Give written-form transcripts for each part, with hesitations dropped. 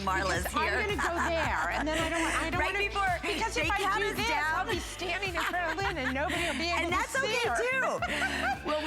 Marla's here. I'm gonna go there, and then I don't want right wanna, before because they if I count do us this, down, I'll be standing in front of Lynn, and nobody will be able to see her. And that's okay too. Well,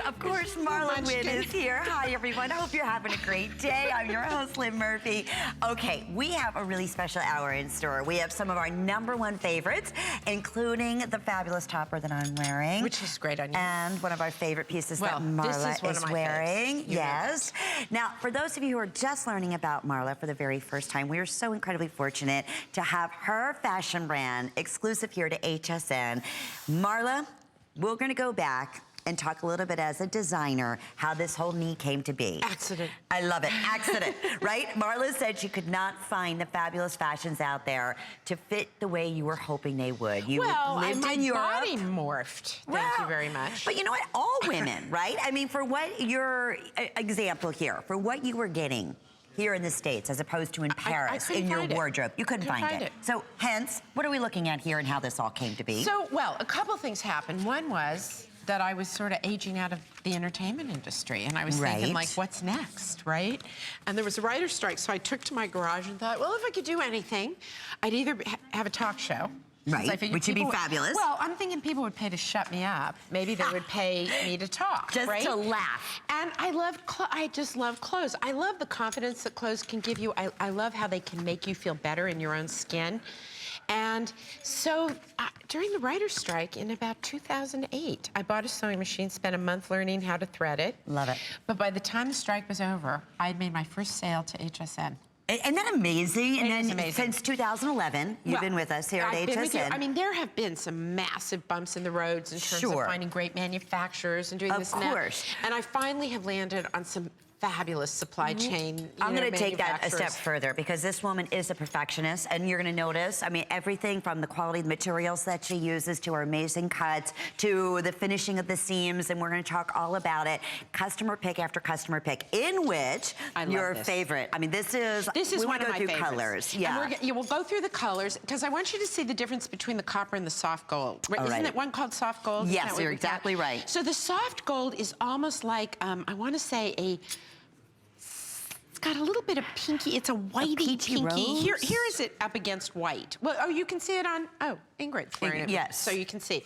of course, MarlaWynne is here. Hi, everyone. I hope you're having a great day. I'm your host, Lynn Murphy. Okay, we have a really special hour in store. We have some of our #1 favorites, including the fabulous topper that I'm wearing, which is great on you, and one of our favorite pieces that Marla is wearing. Yes. Now, for those of you who are just learning about Marla for the very first time, we are so incredibly fortunate to have her fashion brand exclusive here to HSN. Marla, we're going to go back and talk a little bit as a designer how this whole knee came to be. Accident. I love it. Accident, right? Marla said she could not find the fabulous fashions out there to fit the way you were hoping they would. You lived in Europe. My body morphed. Thank you very much. But you know what? All women, right? I mean, for what your example here, for what you were getting here in the States as opposed to in Paris in your wardrobe. You couldn't find it. So hence, what are we looking at here and how this all came to be? So, well, a couple things happened. One was that I was sort of aging out of the entertainment industry, and I was thinking, like, what's next, right? And there was a writer's strike, so I took to my garage and thought, well, if I could do anything, I'd either have a talk show. Right, which would be fabulous. Well, I'm thinking people would pay to shut me up. Maybe they would pay me to talk, just to laugh. And I just love clothes. I love the confidence that clothes can give you. I love how they can make you feel better in your own skin. And so during the writer's strike in about 2008, I bought a sewing machine, spent a month learning how to thread it. Love it. But by the time the strike was over, I had made my first sale to HSN. Isn't that amazing? And then amazing. Since 2011, you've been with us here at HSN. I mean, there have been some massive bumps in the roads in terms of finding great manufacturers and doing this and that. Of course. And I finally have landed on some fabulous supply chain. I'm going to take that a step further because this woman is a perfectionist, and you're going to notice, I mean, everything from the quality of the materials that she uses to her amazing cuts to the finishing of the seams, and we're going to talk all about it. Customer pick after customer pick, in which your favorite. I mean, this is one of my favorites. Colors. Yeah. And we'll go through the colors because I want you to see the difference between the copper and the soft gold. Isn't it one called soft gold? Yes, you're exactly right. So the soft gold is almost like, I want to say it's got a little bit of pinky. It's a whitey pinky. Here is it up against white. Well, you can see it on. Ingrid's wearing it. Yes. So you can see.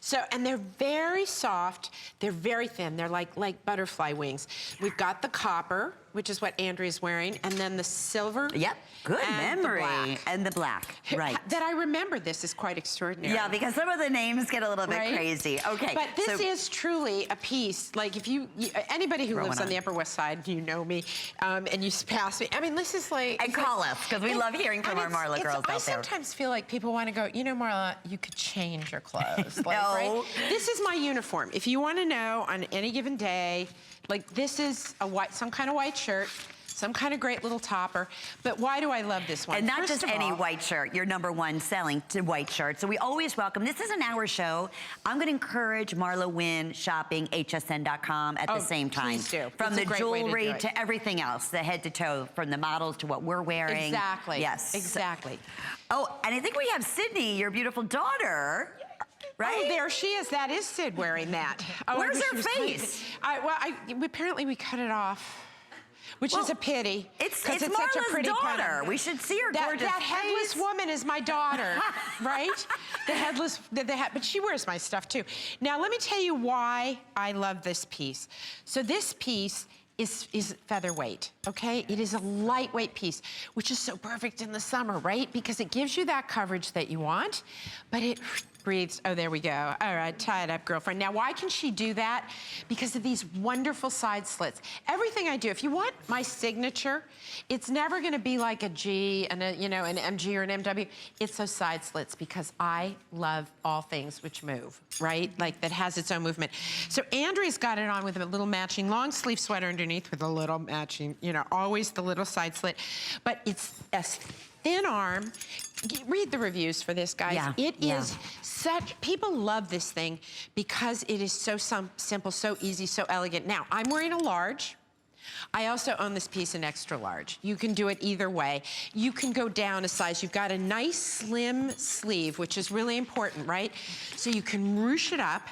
So, and they're very soft. They're very thin. They're like butterfly wings. We've got the copper, which is what Andrea's wearing, and then the silver. Yep. Good memory. And the black. Right. That I remember. This is quite extraordinary. Yeah, because some of the names get a little bit crazy. Okay. But this is truly a piece. Like if anybody who lives on the Upper West Side, you know me, and you pass me. I mean, this is like. And call us because we love hearing from our Marla girls out there. I sometimes feel like people want to go, you know, Marla, you could change your clothes. Like, no. Right? This is my uniform. If you want to know on any given day, like this is some kind of white shirt, some kind of great little topper. But why do I love this one? And not just any white shirt. You're #1 selling to white shirts. So we always welcome. This is an hour show. I'm going to encourage MarlaWynne shopping hsn.com at the same time. Please do. From the jewelry to everything else, the head to toe, from the models to what we're wearing. Exactly. Yes. Exactly. Oh, and I think we have Sydney, your beautiful daughter. Right? Oh, there she is. That is Sid wearing that. Where's her face? Apparently we cut it off. Which is a pity. It's such a pretty daughter. pattern. We should see her gorgeous That headless woman is my daughter, right? The headless, but she wears my stuff too. Now let me tell you why I love this piece. So this piece is featherweight, okay? It is a lightweight piece, which is so perfect in the summer, right? Because it gives you that coverage that you want, but it breathes. Oh, there we go. All right, tie it up, girlfriend. Now, why can she do that? Because of these wonderful side slits. Everything I do, if you want my signature, it's never gonna be like a G and an MG or an MW. It's those side slits because I love all things which move, right? Like that has its own movement. So Andrea's got it on with a little matching long sleeve sweater underneath with a little matching, always the little side slit. But it's a thin arm. Read the reviews for this, guys. Yeah, it is such, people love this thing because it is so simple, so easy, so elegant. Now, I'm wearing a large. I also own this piece in extra large. You can do it either way. You can go down a size. You've got a nice slim sleeve, which is really important, right? So you can ruche it up.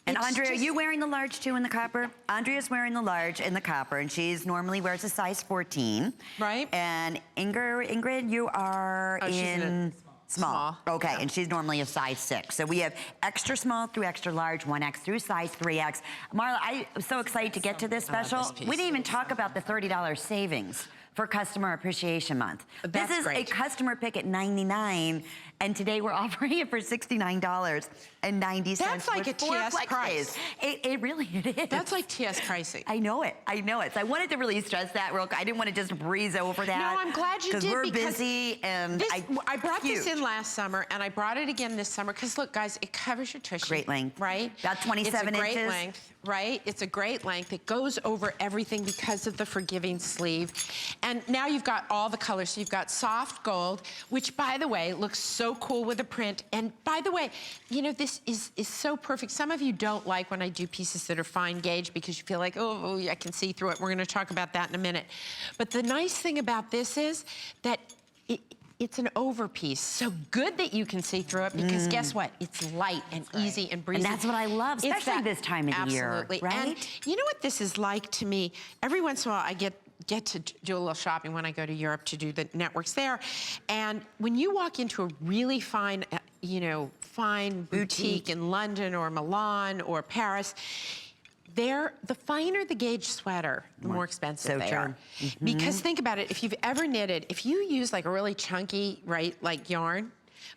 And Andrea, are you wearing the large too in the copper? Andrea's wearing the large in the copper, and she's normally wears a size 14. Right. And Ingrid, you are in small. Okay, and she's normally a size 6. So we have extra small through extra large, 1X through size 3X. Marla, I'm so excited to get to this special. We didn't even talk about the $30 savings for Customer Appreciation Month. That's this is great. a customer pick at $99, and today we're offering it for $69.90. That's like a TS price. It really is. That's like TS pricing. I know it. So I wanted to really stress that real quick. I didn't want to just breeze over that. No, I'm glad you did, because we're busy, and I brought this in last summer, and I brought it again this summer, because look, guys, it covers your tushy. Great length. Right? About 27 inches. It's a great length, right? It's a great length. It goes over everything because of the forgiving sleeve. And now you've got all the colors. So you've got soft gold, which, by the way, looks so cool with a print. And by the way, you know, this is so perfect. Some of you don't like when I do pieces that are fine gauge because you feel like, oh, I can see through it. We're going to talk about that in a minute. But the nice thing about this is that it's an over piece. So good that you can see through it, because guess what? It's light and easy and breezy. And that's what I love, especially this time of the year. Absolutely. Right? And you know what this is like to me? Every once in a while, I get to do a little shopping when I go to Europe to do the networks there. And when you walk into a really fine, fine boutique in London or Milan or Paris, the finer the gauge sweater, the more expensive they are. Because think about it, if you've ever knitted, if you use like a really chunky, right, like yarn,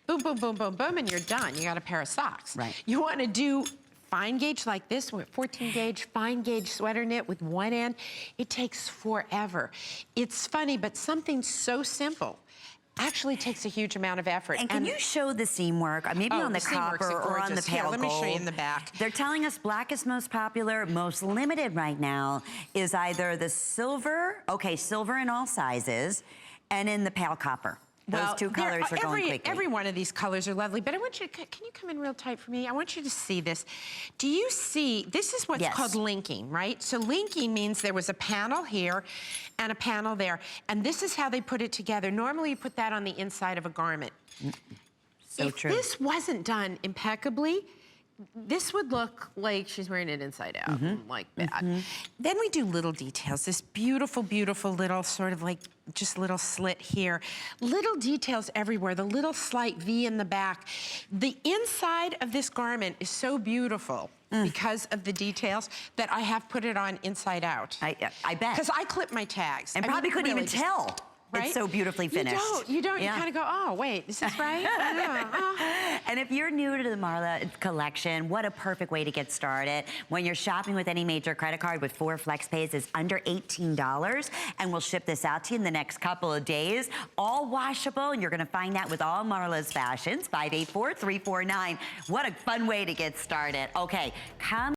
boom, boom, boom, boom, boom, and you're done. You got a pair of socks. Right. You want to do fine gauge like this, 14 gauge, fine gauge sweater knit with one end, it takes forever. It's funny, but something so simple actually takes a huge amount of effort. And can you show the seam work? Maybe on the copper or on the pale gold. Let me show you in the back. They're telling us black is most popular. Most limited right now is either the silver, silver in all sizes, and in the pale copper. Those two colors are going quickly. Every one of these colors are lovely, but I want you to, can you come in real tight for me? I want you to see this. Do you see, this is what's called linking, right? So linking means there was a panel here and a panel there, and this is how they put it together. Normally you put that on the inside of a garment. So true. If this wasn't done impeccably, this would look like she's wearing it inside out, like that. Then we do little details. This beautiful, beautiful little sort of like just little slit here. Little details everywhere. The little slight V in the back. The inside of this garment is so beautiful because of the details that I have put it on inside out. I bet. Because I clip my tags. And probably couldn't even tell. Right? It's so beautifully finished. You don't. You kind of go, oh, wait, is this right? And if you're new to the Marla collection, what a perfect way to get started. When you're shopping with any major credit card with 4 flex pays, is under $18, and we'll ship this out to you in the next couple of days. All washable, and you're gonna find that with all Marla's fashions, 584-349. What a fun way to get started. Okay, come